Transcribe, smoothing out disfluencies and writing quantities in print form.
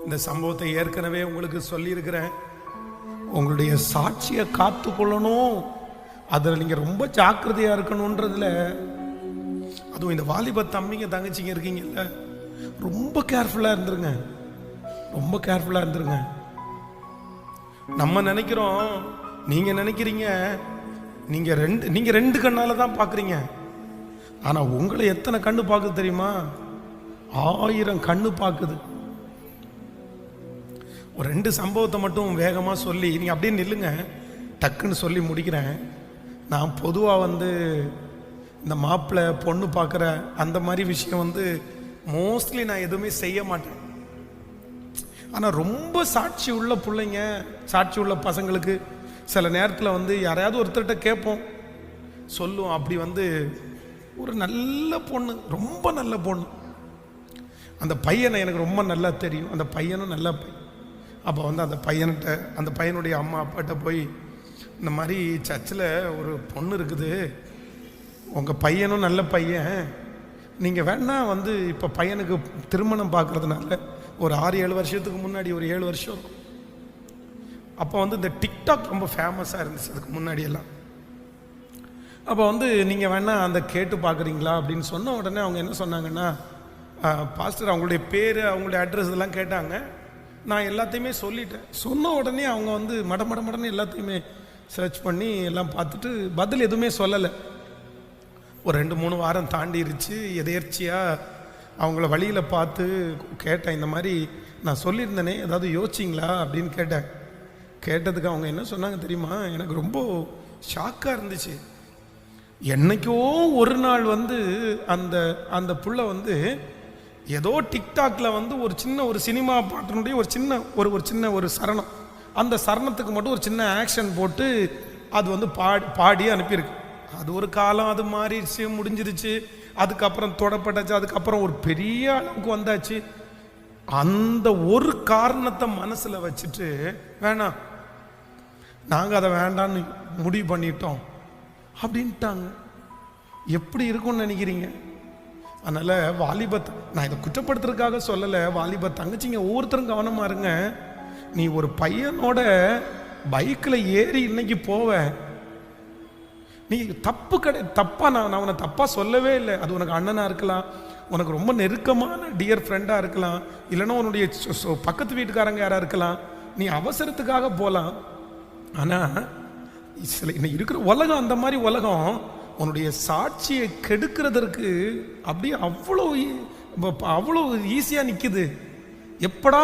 இந்த சம்பவத்தை ஏற்கனவே உங்களுக்கு சொல்லியிருக்கிறேன். உங்களுடைய சாட்சியை காத்து கொள்ளணும், அதில் நீங்கள் ரொம்ப ஜாக்கிரதையாக இருக்கணுன்றதுல, அதுவும் இந்த வாலிப தம்பிங்க தங்கச்சிங்க இருக்கீங்கல்ல, ரொம்ப கேர்ஃபுல்லாக இருந்துருங்க. ரொம்ப கேர்ஃபுல்லாக இருந்துருங்க. நம்ம நினைக்கிறோம், நீங்கள் நினைக்கிறீங்க நீங்கள் ரெண்டு கண்ணால் தான் பார்க்குறீங்க. ஆனால் உங்களை எத்தனை கண்ணு பார்க்குது தெரியுமா? 1000 கண்ணு பார்க்குது. ஒரு 2 சம்பவத்தை மட்டும் வேகமாக சொல்லி நீங்கள் அப்படியே நில்லுங்க, டக்குன்னு சொல்லி முடிக்கிறேன். நான் பொதுவாக இந்த மாப்பிள்ளை பொண்ணு பார்க்குற அந்த மாதிரி விஷயம் மோஸ்ட்லி நான் எதுவுமே செய்ய மாட்டேன். ஆனால் ரொம்ப சாட்சி உள்ள பிள்ளைங்க, சாட்சி உள்ள பசங்களுக்கு சில நேரத்தில் யாரையாவது ஒருத்தர்கிட்ட கேட்போம், சொல்லுவோம். அப்படி ஒரு நல்ல பொண்ணு, ரொம்ப நல்ல பொண்ணு, அந்த பையனை எனக்கு ரொம்ப நல்லா தெரியும், அந்த பையனும் நல்ல பையன். அப்போ அந்த பையனுடைய அம்மா அப்பாட்ட போய், இந்த மாதிரி சர்ச்சில் ஒரு பொண்ணு இருக்குது, உங்கள் பையனும் நல்ல பையன், நீங்கள் வேணா இப்போ பையனுக்கு திருமணம் பார்க்குறதுனால ஒரு 6-7 வருஷத்துக்கு முன்னாடி, ஒரு 7 வருஷம் இருக்கும். அப்போ இந்த டிக்டாக் ரொம்ப ஃபேமஸாக இருந்துச்சு அதுக்கு முன்னாடியெல்லாம். அப்போ நீங்கள் வேணா கேட்டு பார்க்குறீங்களா அப்படின்னு சொன்ன உடனே அவங்க என்ன சொன்னாங்கன்னா, பாஸ்டர் அவங்களுடைய பேர், அவங்களுடைய அட்ரஸ் இதெல்லாம் கேட்டாங்க. நான் எல்லாத்தையுமே சொல்லிட்டேன். சொன்ன உடனே அவங்க மடன்னு எல்லாத்தையுமே சர்ச் பண்ணி எல்லாம் பார்த்துட்டு பதில் எதுவுமே சொல்லலை. ஒரு 2-3 வாரம் தாண்டிருச்சு. எதேர்ச்சியாக அவங்கள வழியில் பார்த்து கேட்டேன், இந்த மாதிரி நான் சொல்லியிருந்தேனே, ஏதாவது யோசிச்சிங்களா அப்படின்னு கேட்டேன். கேட்டதுக்கு அவங்க என்ன சொன்னாங்க தெரியுமா? எனக்கு ரொம்ப ஷாக்காக இருந்துச்சு. என்னைக்கோ ஒரு நாள் அந்த புள்ள ஏதோ டிக்டாக்ல ஒரு சினிமா பாட்டினுடைய ஒரு சின்ன ஒரு சரணம், அந்த சரணத்துக்கு மட்டும் ஒரு சின்ன ஆக்ஷன் போட்டு அது பாடி அனுப்பியிருக்கு. அது ஒரு காலம், அது மாறிடுச்சு, முடிஞ்சிருச்சு. அதுக்கப்புறம் தொடப்பட்டாச்சு. அதுக்கப்புறம் ஒரு பெரிய அளவுக்கு வந்தாச்சு. அந்த ஒரு காரணத்தை மனசில் வச்சுட்டு, வேணாம் நாங்கள் அதை வேண்டான்னு முடிவு பண்ணிட்டோம் அப்படின்ட்டாங்க. எப்படி இருக்கும்னு நினைக்கிறீங்க? அதனால் நான் இதை குற்றப்படுத்துறதுக்காக சொல்லலை. வாலிப தங்கச்சிங்க ஒவ்வொருத்தரும் கவனமாக இருங்க. நீ ஒரு பையனோட பைக்கில் ஏறி இன்னைக்கு போவ, நீ தப்பா நான் உன்னை தப்பாக சொல்லவே இல்லை. அது உனக்கு அண்ணனாக இருக்கலாம், உனக்கு ரொம்ப நெருக்கமான டியர் ஃப்ரெண்டாக இருக்கலாம், இல்லைன்னா உன்னுடைய பக்கத்து வீட்டுக்காரங்க யாராக இருக்கலாம். நீ அவசரத்துக்காக போகலாம். ஆனால் இன்னைக்கு இருக்கிற உலகம் அந்த மாதிரி உலகம். உன்னுடைய சாட்சியை கெடுக்கிறதற்கு அப்படியே அவ்வளோ ஈஸியாக நிற்குது. எப்படா